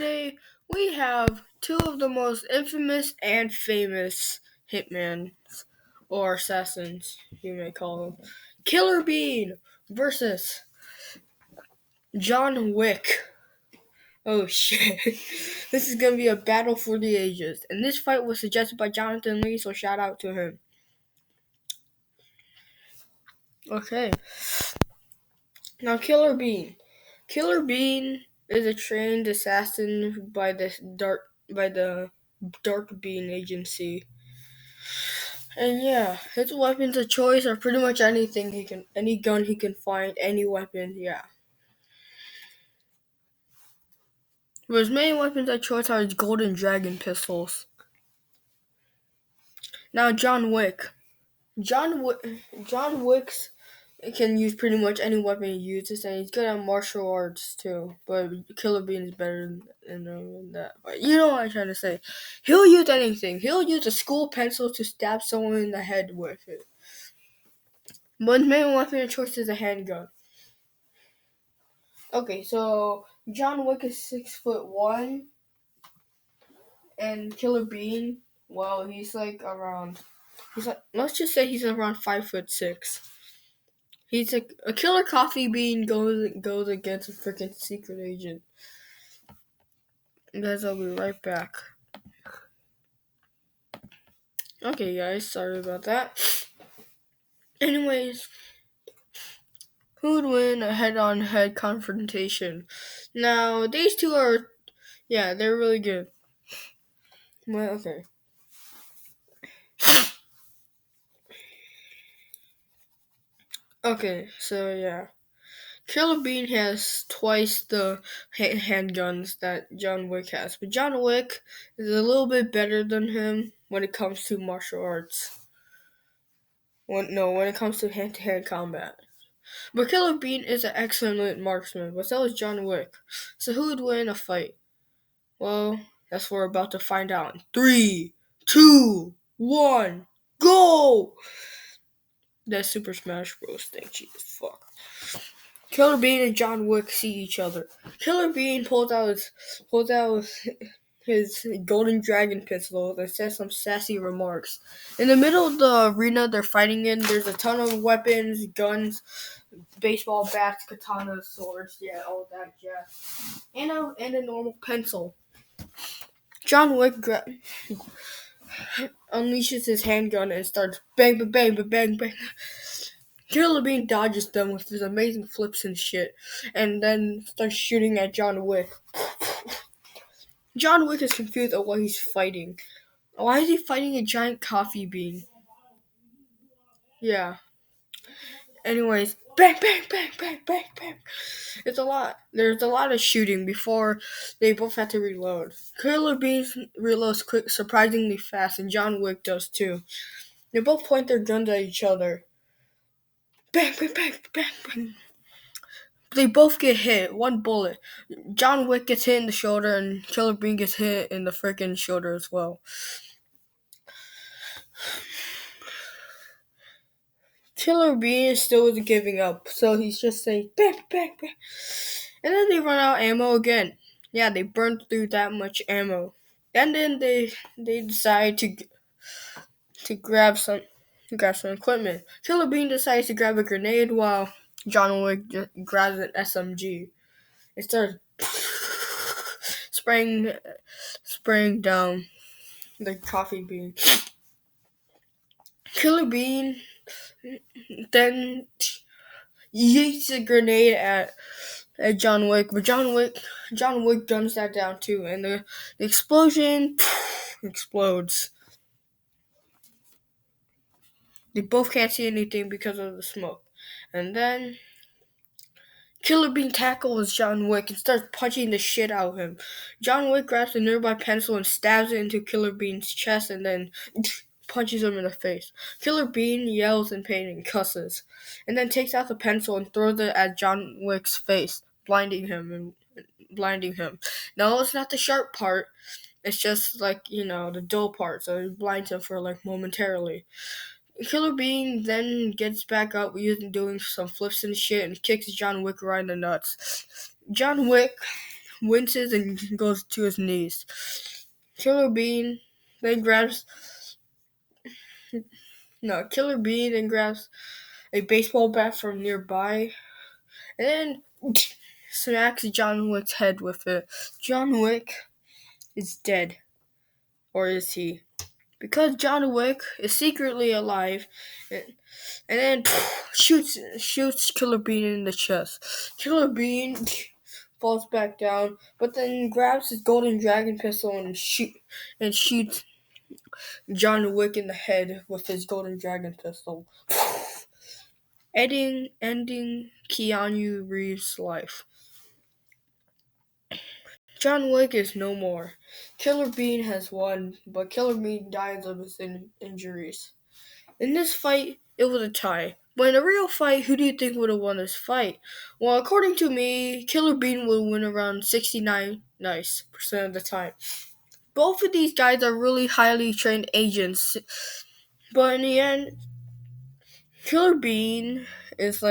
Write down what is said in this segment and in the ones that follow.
today we have two of the most infamous and famous hitmen, or assassins, you may call them. Killer Bean versus John Wick. Oh shit. This is gonna be a battle for the ages. And this fight was suggested by Jonathan Lee, so shout out to him. Okay. Now Killer Bean. Killer Bean is a trained assassin by the Dark Bean Agency. And yeah, his weapons of choice are pretty much any gun he can find, any weapon, yeah. But his main weapons of choice are his golden dragon pistols. Now John Wick. John Wick's can use pretty much any weapon he uses, and he's good at martial arts too. But Killer Bean is better than that. But you know what I'm trying to say. He'll use anything. He'll use a school pencil to stab someone in the head with it. But his main weapon of choice is a handgun. Okay, so John Wick is 6'1", and Killer Bean, well, let's just say he's around 5'6". He's a Killer Coffee Bean goes against a freaking secret agent. Guys, I'll be right back. Okay, guys, sorry about that. Anyways, who would win a head-on-head confrontation? Now, these two they're really good. Well, okay. Okay, so yeah. Killer Bean has twice the handguns that John Wick has, but John Wick is a little bit better than him when it comes to martial arts. When it comes to hand-to-hand combat. But Killer Bean is an excellent marksman, but so is John Wick. So who would win a fight? Well, that's what we're about to find out. 3, 2, 1, go! That Super Smash Bros. Thing, Jesus fuck. Killer Bean and John Wick see each other. Killer Bean pulls out his golden dragon pistol and says some sassy remarks. In the middle of the arena they're fighting in, there's a ton of weapons, guns, baseball bats, katanas, swords, yeah, all that jazz. And a normal pencil. John Wick unleashes his handgun and starts bang, bang, bang, bang, bang, bang. Killer Bean dodges them with his amazing flips and shit, and then starts shooting at John Wick. John Wick is confused at what he's fighting. Why is he fighting a giant coffee bean? Yeah. Anyways, bang, bang, bang, bang, bang, bang. It's a lot. There's a lot of shooting before they both have to reload. Killer Bean reloads quick, surprisingly fast, and John Wick does too. They both point their guns at each other. Bang, bang, bang, bang, bang. They both get hit. One bullet. John Wick gets hit in the shoulder, and Killer Bean gets hit in the freaking shoulder as well. Killer Bean still isn't giving up, so he's just saying bang, bang, bang. And then they run out of ammo again. Yeah, they burned through that much ammo. And then they decide to grab some equipment. Killer Bean decides to grab a grenade while John Wick grabs an SMG. It starts spraying down the coffee bean. Killer Bean then yeets a grenade at John Wick, but John Wick guns that down too, and the explosion explodes. They both can't see anything because of the smoke. And then Killer Bean tackles John Wick and starts punching the shit out of him. John Wick grabs a nearby pencil and stabs it into Killer Bean's chest and then punches him in the face. Killer Bean yells in pain and cusses, and then takes out the pencil and throws it at John Wick's face, blinding him. No, it's not the sharp part. It's just the dull part, so it blinds him for momentarily. Killer Bean then gets back up doing some flips and shit and kicks John Wick right in the nuts. John Wick winces and goes to his knees. Killer Bean then grabs Killer Bean then grabs a baseball bat from nearby and then smacks John Wick's head with it. John Wick is dead. Or is he? Because John Wick is secretly alive and then shoots Killer Bean in the chest. Killer Bean falls back down, but then grabs his golden dragon pistol and shoots John Wick in the head with his golden dragon pistol. Ending Keanu Reeves' life. John Wick is no more. Killer Bean has won, but Killer Bean dies of his injuries. In this fight, it was a tie. But in a real fight, who do you think would have won this fight? Well, according to me, Killer Bean will win around 69% of the time. Both of these guys are really highly trained agents, but in the end, Killer Bean is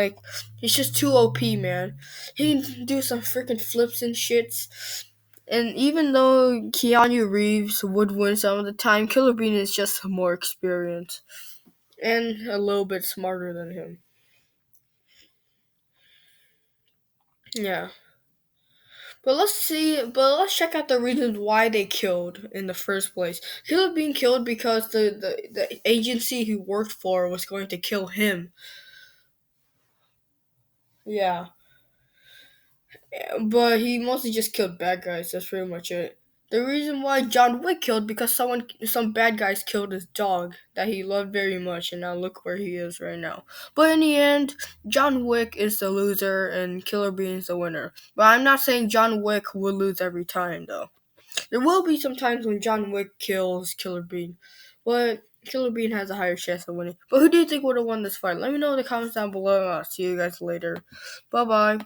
he's just too OP, man. He can do some freaking flips and shits. And even though Keanu Reeves would win some of the time, Killer Bean is just more experienced and a little bit smarter than him. Yeah. Let's check out the reasons why they killed in the first place. Killer Bean killed because the agency he worked for was going to kill him. Yeah. But he mostly just killed bad guys, that's pretty much it. The reason why John Wick killed because some bad guys killed his dog that he loved very much, and now look where he is right now. But in the end, John Wick is the loser and Killer Bean is the winner. But I'm not saying John Wick will lose every time though. There will be some times when John Wick kills Killer Bean, but Killer Bean has a higher chance of winning. But who do you think would have won this fight? Let me know in the comments down below. I'll see you guys later. Bye bye.